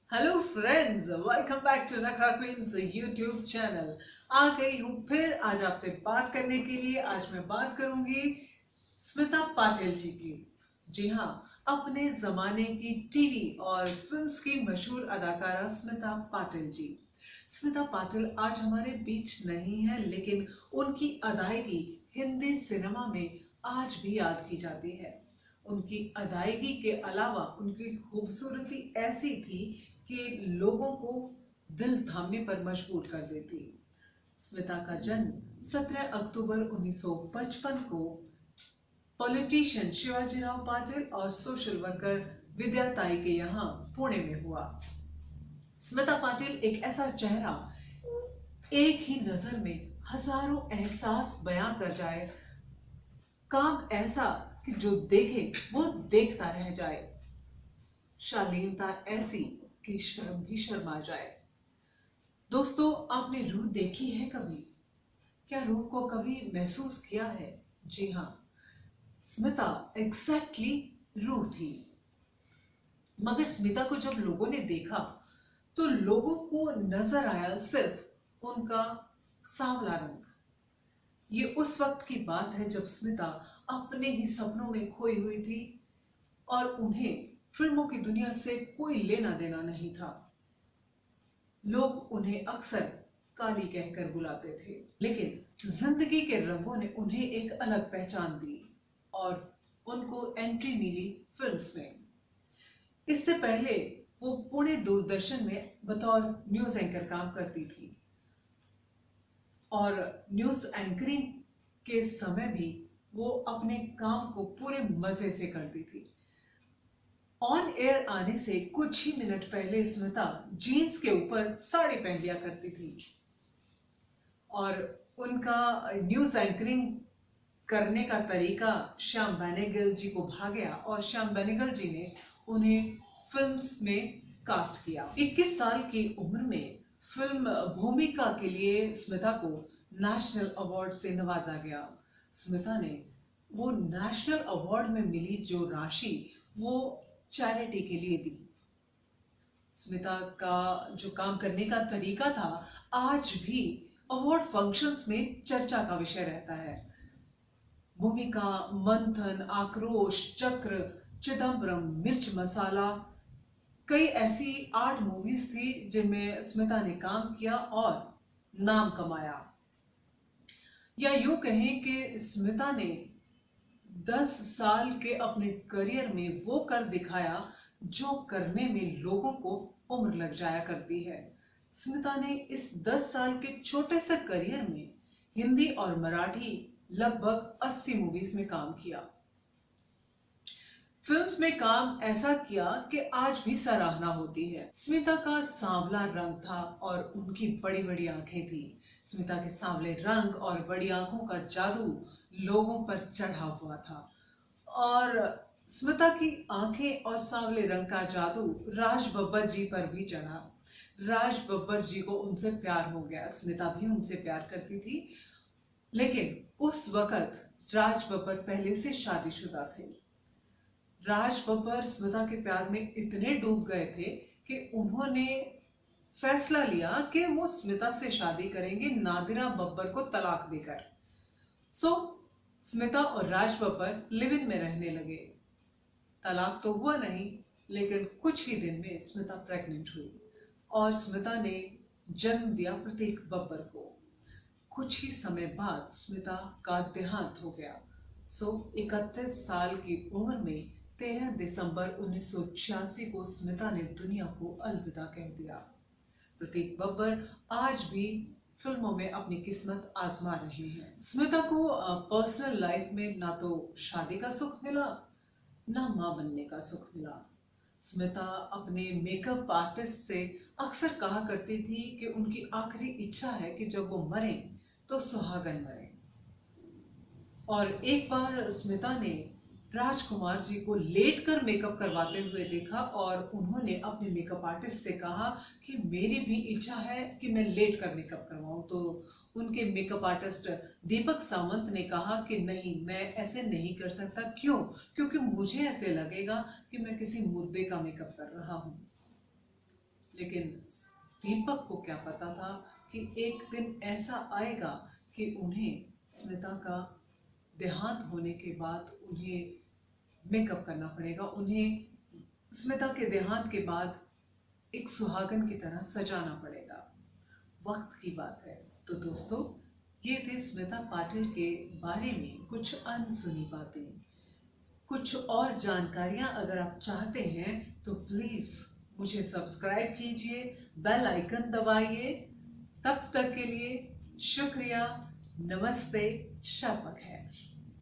Hello friends, welcome back to Nakhra Queens YouTube channel. आ गई हूँ फिर आज आपसे बात करने के लिए। आज मैं बात करूंगी स्मिता पाटिल जी की। जी हाँ, अपने जमाने की टीवी और फिल्म्स की मशहूर अदाकारा स्मिता पाटिल जी। स्मिता पाटिल आज हमारे बीच नहीं है, लेकिन उनकी अदायगी हिंदी सिनेमा में आज भी याद की जाती है। उनकी अदायगी के अलावा उनकी खूबसूरती ऐसी थी कि लोगों को दिल थामने पर मजबूर कर देती। स्मिता का जन्म 17 अक्टूबर 1955 को पॉलिटिशियन शिवाजीराव पाटिल और सोशल वर्कर विद्या ताई के यहाँ पुणे में हुआ। स्मिता पाटिल एक ऐसा चेहरा, एक ही नजर में हजारों एहसास बयां कर जाए, काम ऐसा कि जो देखे वो देखता रह जाए, शालीनता ऐसी कि शर्म भी शर्मा जाए। दोस्तों, आपने रूह देखी है कभी? क्या रूह को कभी महसूस किया है? जी हाँ, स्मिता एग्जैक्टली रूह थी। मगर स्मिता को जब लोगों ने देखा तो लोगों को नजर आया सिर्फ उनका सांवला रंग। ये उस वक्त की बात है जब स्मिता अपने ही सपनों में खोई हुई थी और उन्हें फिल्मों की दुनिया से कोई लेना देना नहीं था। लोग उन्हें अक्सर काली कहकर बुलाते थे, लेकिन जिंदगी के रंगों ने उन्हें एक अलग पहचान दी और उनको एंट्री मिली फिल्म्स में। इससे पहले वो पुणे दूरदर्शन में बतौर न्यूज एंकर काम करती थी और न्यूज एंकरिंग के समय भी वो अपने काम को पूरे मजे से करती थी। ऑन एयर आने से कुछ ही मिनट पहले स्मिता जीन्स के ऊपर साड़ी पहन लिया करती थी और उनका न्यूज एंकरिंग करने का तरीका श्याम बेनेगल जी को भा गया और श्याम बेनेगल जी ने उन्हें फिल्म्स में कास्ट किया। 21 साल की उम्र में फिल्म भूमिका के लिए स्मिता को नेशनल अवार्ड से नवाजा गया। स्मिता ने वो नेशनल अवार्ड में मिली जो राशि वो चैरिटी के लिए दी। स्मिता का जो काम करने का तरीका था आज भी अवार्ड फंक्शंस में चर्चा का विषय रहता है। भूमिका, मंथन, आक्रोश, चक्र, चिदम्बरम, मिर्च मसाला, कई ऐसी 8 मूवीज थी जिनमें स्मिता ने काम किया और नाम कमाया। या यूं कहें कि स्मिता ने 10 साल के अपने करियर में वो कर दिखाया जो करने में लोगों को उम्र लग जाया करती है। स्मिता ने इस 10 साल के छोटे से करियर में हिंदी और मराठी लगभग 80 मूवीज में काम किया। फिल्म्स में काम ऐसा किया कि आज भी सराहना होती है। स्मिता का सांवला रंग था और उनकी बड़ी बड़ी आंखें थी। स्मिता के सांवले रंग और बड़ी आंखों का जादू लोगों पर चढ़ा हुआ था और स्मिता की आंखें और सांवले रंग का जादू राज बब्बर जी पर भी चढ़ा। राज बब्बर जी को उनसे प्यार हो गया। स्मिता भी उनसे प्यार करती थी, लेकिन उस वक्त राज बब्बर पहले से शादीशुदा थे। राज बब्बर स्मिता के प्यार में इतने डूब गए थे कि उन्होंने फैसला लिया कि वो स्मिता से शादी करेंगे नादिरा बब्बर को तलाक देकर। सो स्मिता और राज बब्बर लिव इन में रहने लगे। तलाक तो हुआ नहीं, लेकिन कुछ ही दिन में स्मिता प्रेग्नेंट हुई और स्मिता ने जन्म दिया प्रतीक बब्बर को। कुछ ही समय बाद स्मिता का देहांत हो गया। सो 31 साल की उम्र में 13 दिसंबर 1986 को स्मिता ने दुनिया को अलविदा कह दिया। प्रतीक बब्बर आज भी फिल्मों में अपनी किस्मत आजमा रहे हैं। स्मिता को पर्सनल लाइफ में ना तो शादी का सुख मिला, ना मां बनने का सुख मिला। स्मिता अपने मेकअप आर्टिस्ट से अक्सर कहा करती थी कि उनकी आखिरी इच्छा है कि जब वो मरे तो सुहागन मरे। और एक बार स्मिता ने राजकुमार जी को लेट कर मेकअप करवाते हुए देखा और उन्होंने अपने मेकअप आर्टिस्ट से कहा कि मेरी भी इच्छा है कि मैं लेट कर मेकअप करवाऊं। तो उनके मेकअप आर्टिस्ट दीपक सावंत ने कहा कि नहीं, मैं ऐसे नहीं कर सकता। क्यों? क्योंकि मुझे ऐसे लगेगा कि मैं किसी मुर्दे का मेकअप कर रहा हूं। लेकिन दीपक को क्या पता था कि एक दिन ऐसा आएगा कि उन्हें स्मिता का देहांत होने के बाद उन्हें मेकअप करना पड़ेगा, उन्हें स्मिता के देहांत के बाद एक सुहागन की तरह सजाना पड़ेगा। वक्त की बात है। तो दोस्तों, ये थी स्मिता पाटिल के बारे में कुछ अनसुनी बातें। कुछ और जानकारियां अगर आप चाहते हैं तो प्लीज मुझे सब्सक्राइब कीजिए, बेल आइकन दबाइए। तब तक के लिए शुक्रिया, नमस्ते, शब बखैर।